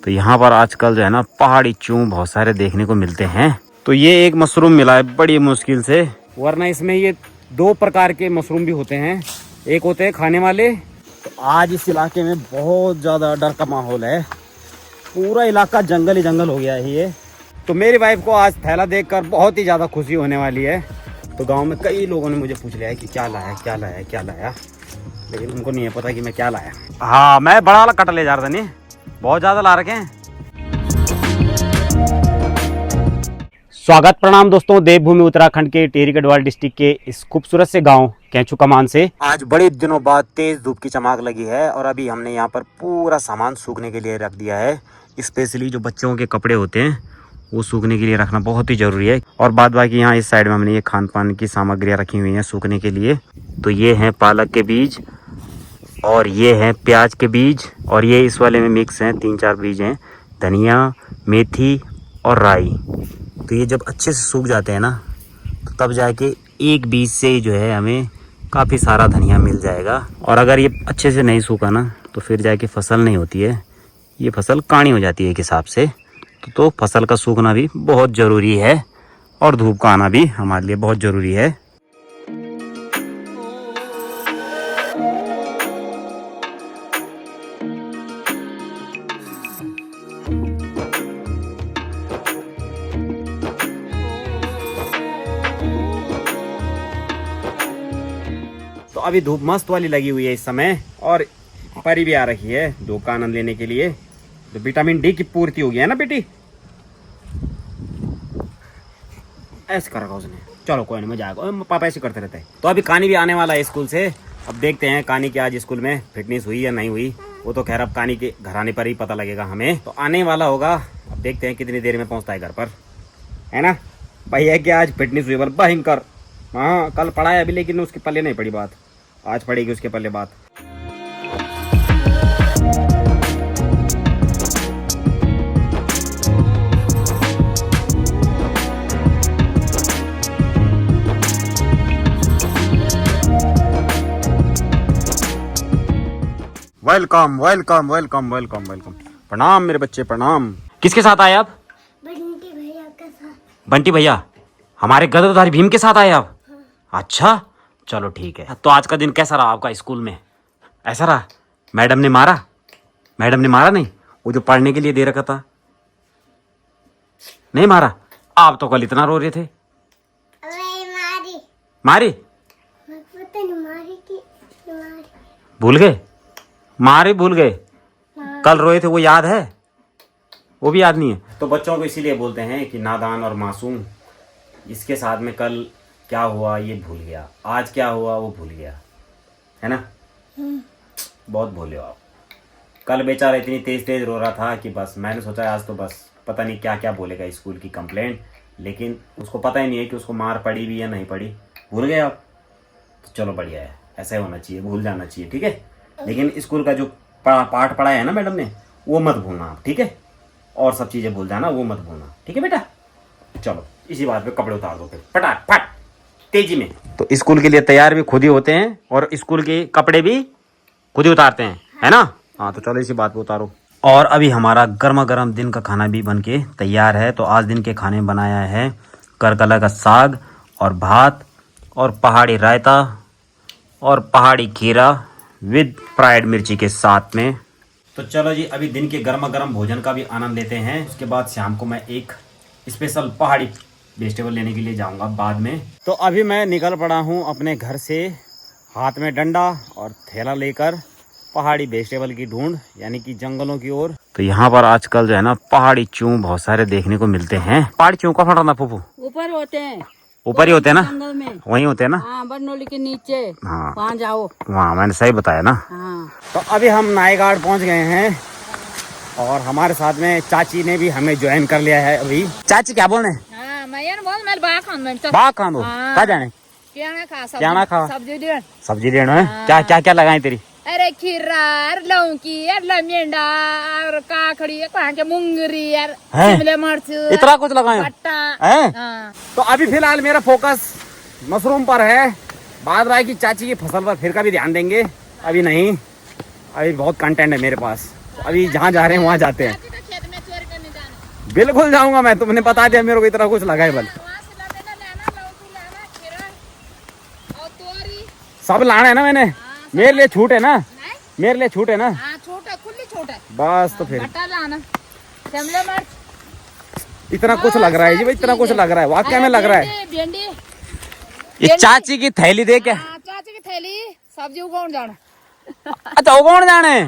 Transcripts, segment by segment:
तो यहाँ पर आजकल जो है ना पहाड़ी चूं बहुत सारे देखने को मिलते हैं। तो ये एक मशरूम मिला है बड़ी मुश्किल से, वरना इसमें ये 2 प्रकार के मशरूम भी होते हैं, एक होते हैं खाने वाले। तो आज इस इलाके में बहुत ज़्यादा डर का माहौल है, पूरा इलाका जंगल ही जंगल हो गया है ये। तो मेरी वाइफ को आज थैला देखकर बहुत ही ज़्यादा खुशी होने वाली है। तो गांव में कई लोगों ने मुझे पूछ लिया है कि क्या लाया क्या लाया क्या लाया, लेकिन उनको नहीं है पता कि मैं क्या लाया। हाँ, मैं बड़ा वाला कटा ले जा रहा था, नहीं बहुत ज़्यादा ला रखे हैं। स्वागत प्रणाम दोस्तों, देवभूमि उत्तराखंड के टिहरी गढ़वाल डिस्ट्रिक्ट के इस खूबसूरत से गांव कैंचू कमान से आज बड़े दिनों बाद तेज धूप की चमक लगी है और अभी हमने यहां पर पूरा सामान सूखने के लिए रख दिया है। स्पेशली जो बच्चों के कपड़े होते हैं वो सूखने के लिए रखना बहुत ही ज़रूरी है। और बाद बाकी यहाँ इस साइड में हमने ये खान पान की सामग्रियाँ रखी हुई हैं सूखने के लिए। तो ये हैं पालक के बीज और ये हैं प्याज के बीज और ये इस वाले में मिक्स हैं 3-4 बीज हैं, धनिया, मेथी और राई। तो ये जब अच्छे से सूख जाते हैं ना तो तब जाके एक बीज से जो है हमें काफ़ी सारा धनिया मिल जाएगा। और अगर ये अच्छे से नहीं सूखा ना तो फिर जाके फसल नहीं होती है, ये फसल काणी हो जाती है एक हिसाब से। तो फसल का सूखना भी बहुत ज़रूरी है और धूप का आना भी हमारे लिए बहुत ज़रूरी है। तो अभी धूप मस्त वाली लगी हुई है इस समय और परी भी आ रही है धूप का आनंद लेने के लिए। तो विटामिन डी की पूर्ति हो गई है ना बेटी, ऐसे कर रखा उसने। चलो कोई नहीं, मजा आएगा, पापा ऐसे करते रहते हैं। तो अभी कानी भी आने वाला है स्कूल से, अब देखते हैं कानी की आज स्कूल में फिटनेस हुई या नहीं हुई। वो तो खैर अब कानी के घर आने पर ही पता लगेगा हमें। तो आने वाला होगा, अब देखते हैं कितनी देर में पहुंचता है घर पर, है ना भैया कि आज फिटनेस हुई बोल भयंकर। हाँ कल पढ़ा है अभी, लेकिन उसके पल्ले नहीं पड़ी बात, आज पड़ेगी उसके पल्ले बात। Welcome welcome welcome welcome welcome. प्रणाम मेरे बच्चे प्रणाम। किसके साथ आए आप? बंटी भैया के साथ। बंटी भैया हमारे गदरधारी भीम के साथ आए आप? अच्छा चलो ठीक है। तो आज का दिन कैसा रहा आपका स्कूल में? ऐसा रहा? मैडम ने मारा? मैडम ने मारा नहीं? वो जो पढ़ने के लिए दे रखा था नहीं मारा? आप तो कल इतना रो रहे थे। अरे मारी मारी? पता नहीं मारी की मारी। भूल गए? मारे भूल गए? कल रोए थे वो याद है? वो भी याद नहीं है? तो बच्चों को इसीलिए बोलते हैं कि नादान और मासूम। इसके साथ में कल क्या हुआ ये भूल गया, आज क्या हुआ वो भूल गया, है ना? बहुत भूले हो आप। कल बेचारा इतनी तेज तेज रो रहा था कि बस मैंने सोचा आज तो बस पता नहीं क्या क्या बोलेगा स्कूल की कंप्लेंट, लेकिन उसको पता ही नहीं है कि उसको मार पड़ी भी या नहीं पड़ी। भूल गए आप? तो चलो बढ़िया है, ऐसा ही होना चाहिए, भूल जाना चाहिए, ठीक है। लेकिन स्कूल का जो पाठ पढ़ाया है ना मैडम ने वो मत भूलना आप, ठीक है। और सब चीज़ें भूल जाना वो मत भूलना, ठीक है बेटा। चलो इसी बात पे कपड़े उतार दो फिर फटाफट तेजी में। तो स्कूल के लिए तैयार भी खुद ही होते हैं और स्कूल के कपड़े भी खुद ही उतारते हैं, है ना? हाँ तो चलो इसी बात पे उतारो। और अभी हमारा गर्मा गर्म दिन का खाना भी बन के तैयार है। तो आज दिन के खाने में बनाया है करकला का साग और भात और पहाड़ी रायता और पहाड़ी खीरा विद फ्राइड मिर्ची के साथ में। तो चलो जी अभी दिन के गर्मा गर्म भोजन का भी आनंद लेते हैं। उसके बाद शाम को मैं एक स्पेशल पहाड़ी वेजिटेबल लेने के लिए जाऊंगा बाद में। तो अभी मैं निकल पड़ा हूं अपने घर से, हाथ में डंडा और थैला लेकर पहाड़ी वेजिटेबल की ढूंढ, यानी कि जंगलों की ओर। तो यहाँ पर आजकल जो है ना पहाड़ी चूं बहुत सारे देखने को मिलते हैं। पहाड़ी चूं का फटाना फूफू ऊपर होते हैं, ऊपर ही होते हैं ना? जंगल में वहीं होते हैं ना? हाँ, बरनौली के नीचे। हाँ वहाँ जाओ। वहाँ मैंने सही बताया ना। हाँ। तो अभी हम नायगाड़ पहुँच गए हैं और हमारे साथ में चाची ने भी हमें ज्वाइन कर लिया है। अभी चाची क्या बोल रहे हैं? हाँ, मैं बोल मैं बाग खान दो क्या जाने क्या खा सब्जी लेना है। हाँ। क्या क्या क्या लगाए तेरी? अरे खीरा, लौकी, मेंढा, काकड़ी, मुंगरी, शिमला मिर्च, इतना कुछ लगाए पट्टा। हैं? तो अभी फिलहाल मेरा फोकस मशरूम पर है। बाद राय की चाची की फसल पर फिर का भी ध्यान देंगे, अभी नहीं, अभी बहुत कंटेंट है मेरे पास। तो अभी जहाँ जा रहे हैं वहाँ जाते हैं। बिल्कुल जाऊंगा मैं, तुमने बता दिया मेरे को इतना कुछ लगा है बल। वहाँ से लेना लेना लौकी लेना खीरा और तोरी। सब लाना है ना मैंने, मेरे लिए छूट है ना, नहीं मेरे लिए छूट है ना, हाँ छोटा खुली छोटा बस तो फिर बटा लाना शिमला मिर्च। इतना कुछ लग रहा है जी भाई, इतना कुछ लग रहा है, वाकई में लग रहा है। भिंडी ये चाची की थैली दे क्या? हाँ, चाची की थैली सब्जी उगाउन जाना। अच्छा वो कौन जाने,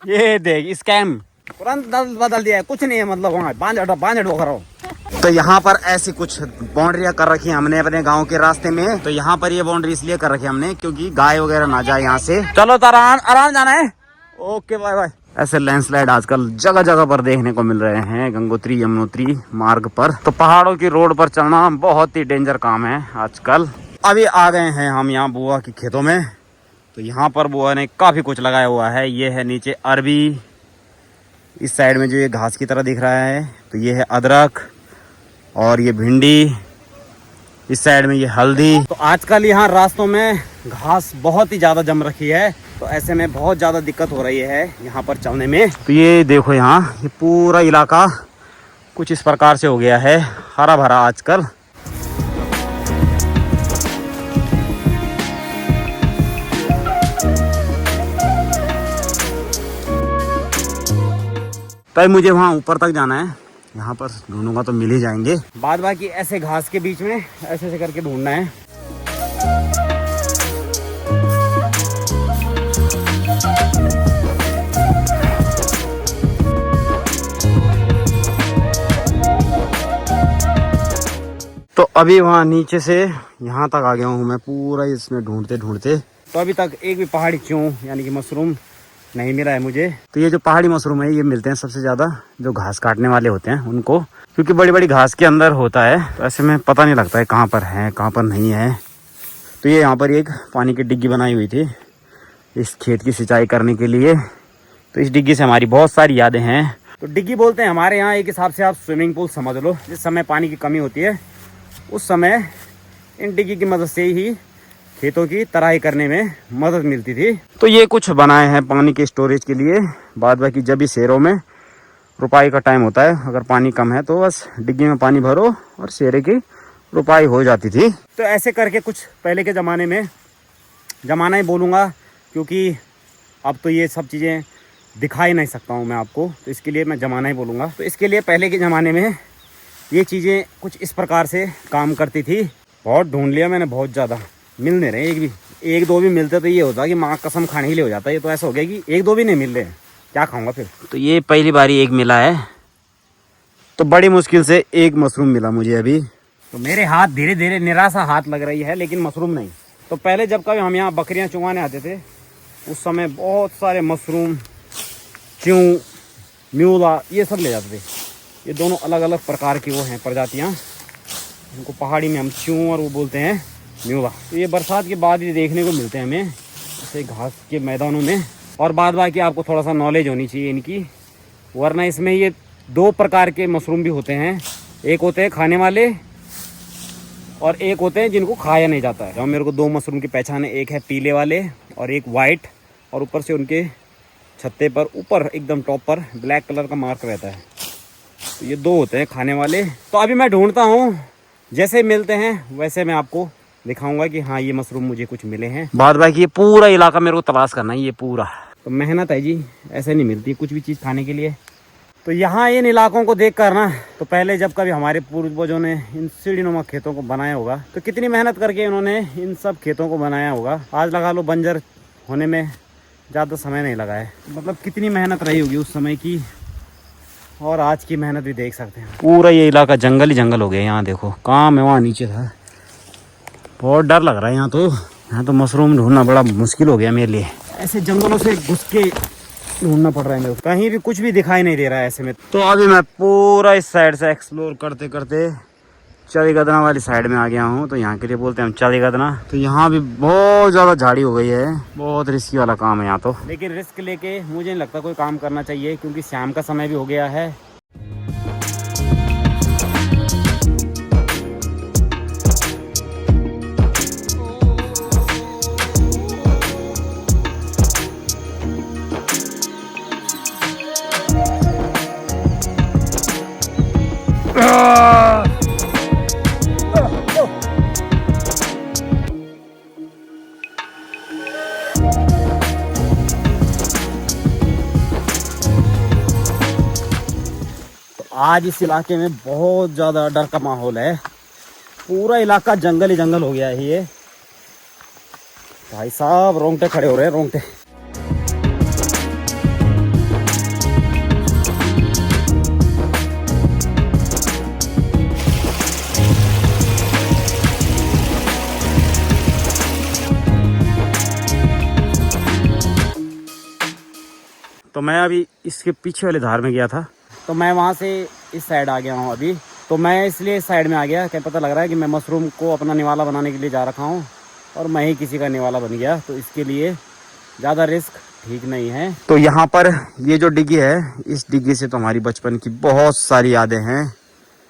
ये देख स्कैम तुरंत बदल दिया है, कुछ नहीं है मतलब वहाँ बांझ करो। तो यहाँ पर ऐसी कुछ बाउंड्रियाँ कर रखी है हमने अपने गांव के रास्ते में। तो यहाँ पर ये बाउंड्री इसलिए कर रखी है हमने क्योंकि गाय वगैरह ना जाए यहाँ से। चलो तो आराम जाना है, ओके बाय बाय। ऐसे लैंडस्लाइड आजकल जगह जगह पर देखने को मिल रहे हैं गंगोत्री यमुनोत्री मार्ग पर। तो पहाड़ों की रोड पर चलना बहुत ही डेंजर काम है आजकल। अभी आ गए हैं हम यहाँ बुआ की खेतों में। तो यहाँ पर बुआ ने काफी कुछ लगाया हुआ है। ये है नीचे अरबी, इस साइड में जो ये घास की तरह दिख रहा है तो ये है अदरक, और ये भिंडी, इस साइड में ये हल्दी। तो आजकल यहाँ रास्तों में घास बहुत ही ज़्यादा जम रखी है, तो ऐसे में बहुत ज़्यादा दिक्कत हो रही है यहाँ पर चलने में। तो ये देखो यहाँ ये पूरा इलाका कुछ इस प्रकार से हो गया है, हरा भरा आजकल। तो मुझे वहाँ ऊपर तक जाना है, यहाँ पर ढूंढूंगा तो मिल ही जाएंगे। बाद बाकी ऐसे घास के बीच में ऐसे ऐसे करके ढूंढना है। तो अभी वहाँ नीचे से यहाँ तक आ गया हूँ मैं पूरा इसमें ढूंढते ढूंढते। तो अभी तक एक भी पहाड़ी चूं यानी कि मशरूम नहीं मिला है मुझे। तो ये जो पहाड़ी मशरूम है ये मिलते हैं सबसे ज़्यादा जो घास काटने वाले होते हैं उनको, क्योंकि बड़ी बड़ी घास के अंदर होता है, तो ऐसे में पता नहीं लगता है कहाँ पर है कहाँ पर नहीं है। तो ये यहाँ पर एक पानी की डिग्गी बनाई हुई थी इस खेत की सिंचाई करने के लिए। तो इस डिग्गी से हमारी बहुत सारी यादें हैं। तो डिग्गी बोलते हैं हमारे यहाँ, एक हिसाब से आप स्विमिंग पूल समझ लो। जिस समय पानी की कमी होती है उस समय इन डिग्गी की मदद से ही खेतों की तराई करने में मदद मिलती थी। तो ये कुछ बनाए हैं पानी के स्टोरेज के लिए। बाद बाकी जब भी शेरों में रुपाई का टाइम होता है, अगर पानी कम है तो बस डिग्गी में पानी भरो और शेरे की रुपाई हो जाती थी। तो ऐसे करके कुछ पहले के ज़माने में, ज़माना ही बोलूँगा क्योंकि अब तो ये सब चीज़ें दिखा ही नहीं सकता हूँ मैं आपको, तो इसके लिए मैं ज़माना ही बोलूँगा। तो इसके लिए पहले के ज़माने में ये चीज़ें कुछ इस प्रकार से काम करती थी। बहुत ढूंढ लिया मैंने, बहुत ज़्यादा मिल नहीं रहे। एक दो भी मिलते तो ये होता कि माँ कसम खाने के लिए हो जाता। ये तो ऐसा हो गया कि एक दो भी नहीं मिल रहे, क्या खाऊंगा फिर। तो ये पहली बारी एक मिला है, तो बड़ी मुश्किल से एक मशरूम मिला मुझे अभी। तो मेरे हाथ धीरे धीरे निराशा हाथ लग रही है, लेकिन मशरूम नहीं। तो पहले जब कभी हम यहाँ बकरियाँ चुंगाने आते थे उस समय बहुत सारे मशरूम, च्यूं, म्यूला ये सब ले जाते थे। ये दोनों अलग अलग प्रकार की वो हैं प्रजातियाँ, इनको पहाड़ी में हम च्यूं और वो बोलते हैं म्यूला। तो ये बरसात के बाद ही देखने को मिलते हैं हमें ऐसे घास के मैदानों में। और बाद बाकी आपको थोड़ा सा नॉलेज होनी चाहिए इनकी, वरना इसमें ये दो प्रकार के मशरूम भी होते हैं। एक होते हैं खाने वाले और एक होते हैं जिनको खाया नहीं जाता है। तो मेरे को दो मशरूम की पहचान है, एक है पीले वाले और एक वाइट, और ऊपर से उनके छत्ते पर ऊपर एकदम टॉप पर ब्लैक कलर का मार्क रहता है। तो ये दो होते हैं खाने वाले। तो अभी मैं ढूंढता हूँ, जैसे मिलते हैं वैसे मैं आपको दिखाऊंगा कि हाँ ये मशरूम मुझे कुछ मिले हैं। बाद बाकी ये पूरा इलाका मेरे को तलाश करना है, ये पूरा तो मेहनत है जी, ऐसे नहीं मिलती कुछ भी चीज़ खाने के लिए। तो यहाँ इन इलाकों को देख कर ना, तो पहले जब कभी हमारे पूर्वजों ने इन सीढ़ीनुमा खेतों को बनाया होगा तो कितनी मेहनत करके उन्होंने इन सब खेतों को बनाया होगा। आज लगा लो बंजर होने में ज़्यादा समय नहीं लगा है, मतलब कितनी मेहनत रही होगी उस समय की, और आज की मेहनत भी देख सकते हैं। पूरा ये इलाका जंगल ही जंगल हो गया। यहाँ देखो कहाँ मैं वहाँ नीचे था, बहुत डर लग रहा है यहाँ तो। यहाँ तो मशरूम ढूंढना बड़ा मुश्किल हो गया मेरे लिए, ऐसे जंगलों से घुस के ढूंढना पड़ रहा है मेरे को, कहीं भी कुछ भी दिखाई नहीं दे रहा है ऐसे में। तो अभी मैं पूरा इस साइड से एक्सप्लोर करते करते चलीगदना वाली साइड में आ गया हूँ। तो यहाँ के लिए बोलते हैं हम चलीगदना। तो यहाँ भी बहुत ज़्यादा झाड़ी हो गई है, बहुत रिस्की वाला काम है यहाँ तो, लेकिन रिस्क लेके मुझे नहीं लगता कोई काम करना चाहिए क्योंकि शाम का समय भी हो गया है। आज इस इलाके में बहुत ज़्यादा डर का माहौल है। पूरा इलाका जंगल ही जंगल हो गया है ये। भाई साहब रोंगटे खड़े हो रहे हैं, रोंगटे। तो मैं अभी इसके पीछे वाले धार में गया था, तो मैं वहाँ से इस साइड आ गया हूँ अभी। तो मैं इसलिए इस साइड में आ गया कि पता लग रहा है कि मैं मशरूम को अपना निवाला बनाने के लिए जा रखा हूँ और मैं ही किसी का निवाला बन गया, तो इसके लिए ज़्यादा रिस्क ठीक नहीं है। तो यहाँ पर ये जो डिग्गी है, इस डिग्गी से तो हमारी बचपन की बहुत सारी यादें हैं।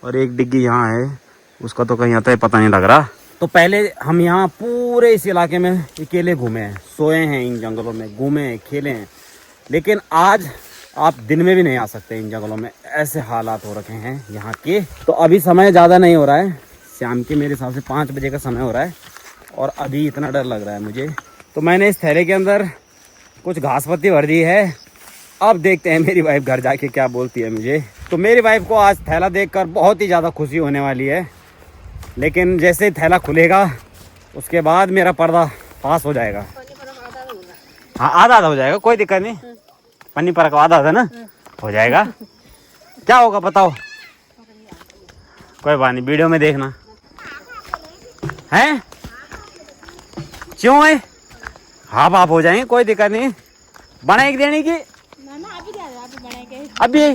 और एक डिग्गी यहाँ है, उसका तो कहीं आता है पता नहीं लग रहा। तो पहले हम यहाँ पूरे इस इलाके में अकेले घूमे हैं, सोए हैं इन जंगलों में, घूमे हैं, खेले हैं। लेकिन आज आप दिन में भी नहीं आ सकते इन जंगलों में, ऐसे हालात हो रखे हैं यहाँ के। तो अभी समय ज़्यादा नहीं हो रहा है, शाम के मेरे हिसाब से 5 बजे का समय हो रहा है और अभी इतना डर लग रहा है मुझे। तो मैंने इस थैले के अंदर कुछ घास पत्ती भर दी है। अब देखते हैं मेरी वाइफ घर जाके क्या बोलती है मुझे। तो मेरी वाइफ को आज थैला देखकर बहुत ही ज़्यादा खुशी होने वाली है, लेकिन जैसे थैला खुलेगा उसके बाद मेरा पर्दा पास हो जाएगा। हाँ आधा हो जाएगा, कोई दिक्कत नहीं। पन्नी पर का आधा था ना, हो जाएगा। क्या होगा बताओ, कोई बात नहीं, वीडियो में देखना है। क्यों है, हाँ बाप हो जाएंगे, कोई दिक्कत नहीं। बनाए की देने की अभी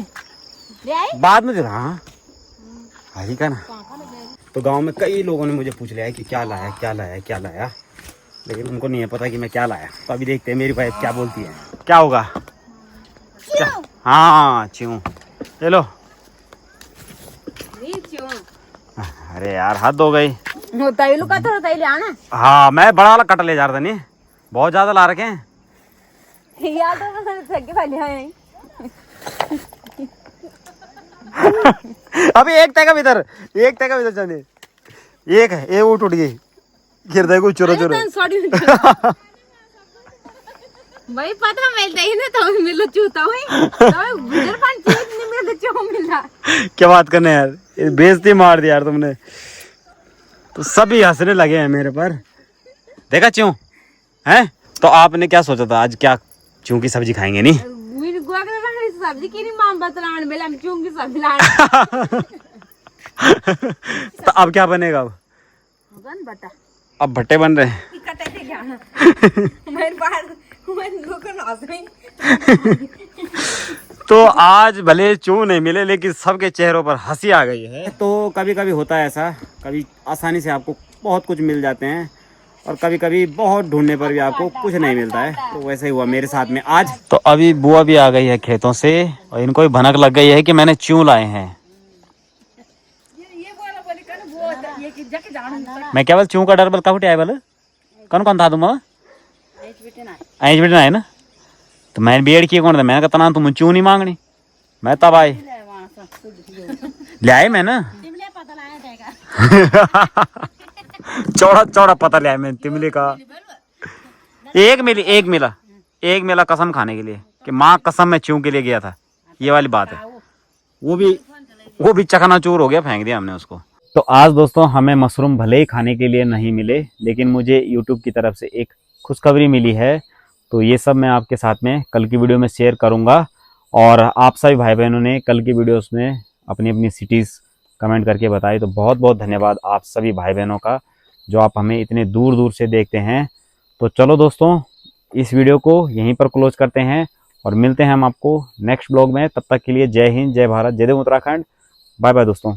बाद में दे। हाँ ही का ना। तो गांव में कई लोगों ने मुझे पूछ लिया है कि क्या लाया क्या लाया क्या लाया, लेकिन उनको नहीं है पता कि मैं क्या लाया। तो अभी देखते हैं मेरी वाइफ क्या बोलती है। क्या होगा, क्या? हाँ च्यों, चलो। अरे यार हद हो गई। हाँ मैं बड़ा वाला कट ले जा रहा था, नहीं बहुत ज्यादा ला रखे हैं। अभी एक तय का भीतर चले, एक है ये वो टूट गई, गिर देखो चोरो चोरो। भाई पता मिलता ही ना, तो मिलो चूता हुई तो गुजर पान चीज नहीं मिलता, क्यों मिला। क्या बात करने यार, बेइज्जती मार दी यार तुमने। तो सभी हंसने लगे हैं मेरे पर, देखा क्यों हैं। तो आपने क्या सोचा था आज, क्या चूं की सब्जी खाएंगे? नहीं सब्जी की नहीं मां बतलान बेला हम चूं की सब्जी लाए। तो अब क्या बनेगा? अब बटा, अब भट्टे बन रहे हैं। तो आज भले चूं नहीं मिले, लेकिन सबके चेहरों पर हंसी आ गई है। तो कभी कभी होता है ऐसा, कभी आसानी से आपको बहुत कुछ मिल जाते हैं और कभी कभी बहुत ढूंढने पर भी आपको कुछ नहीं मिलता है। तो वैसे ही हुआ मेरे साथ में आज। तो अभी बुआ भी आ गई है खेतों से और इनको भी भनक लग गई है कि मैंने चूं लाए हैं। मैं केवल चूं का डर बल कब आए बल कौन कौन था तुम ऐज बेटे ना है ना। तो मैंने बेड़ किए कौन था, मैंने कहा तुम चूं नहीं मांगनी, मैं तब आए ले आए मैं ना। चौड़ा चौड़ा पता लिया मैंने तिमली का। एक मिला कसम खाने के लिए कि माँ कसम मैं चूं के लिए गया था, ये वाली बात है। वो भी चकनाचूर हो गया, फेंक दिया हमने उसको। तो आज दोस्तों हमें मशरूम भले ही खाने के लिए नहीं मिले, लेकिन मुझे यूट्यूब की तरफ से एक खुशखबरी मिली है। तो ये सब मैं आपके साथ में कल की वीडियो में शेयर करूंगा। और आप सभी भाई बहनों ने कल की वीडियोस में अपनी अपनी सिटीज़ कमेंट करके बताई, तो बहुत बहुत धन्यवाद आप सभी भाई बहनों का जो आप हमें इतने दूर दूर से देखते हैं। तो चलो दोस्तों इस वीडियो को यहीं पर क्लोज करते हैं और मिलते हैं हम आपको नेक्स्ट ब्लॉग में। तब तक के लिए जय हिंद, जय भारत, जय देव उत्तराखंड। बाय बाय दोस्तों।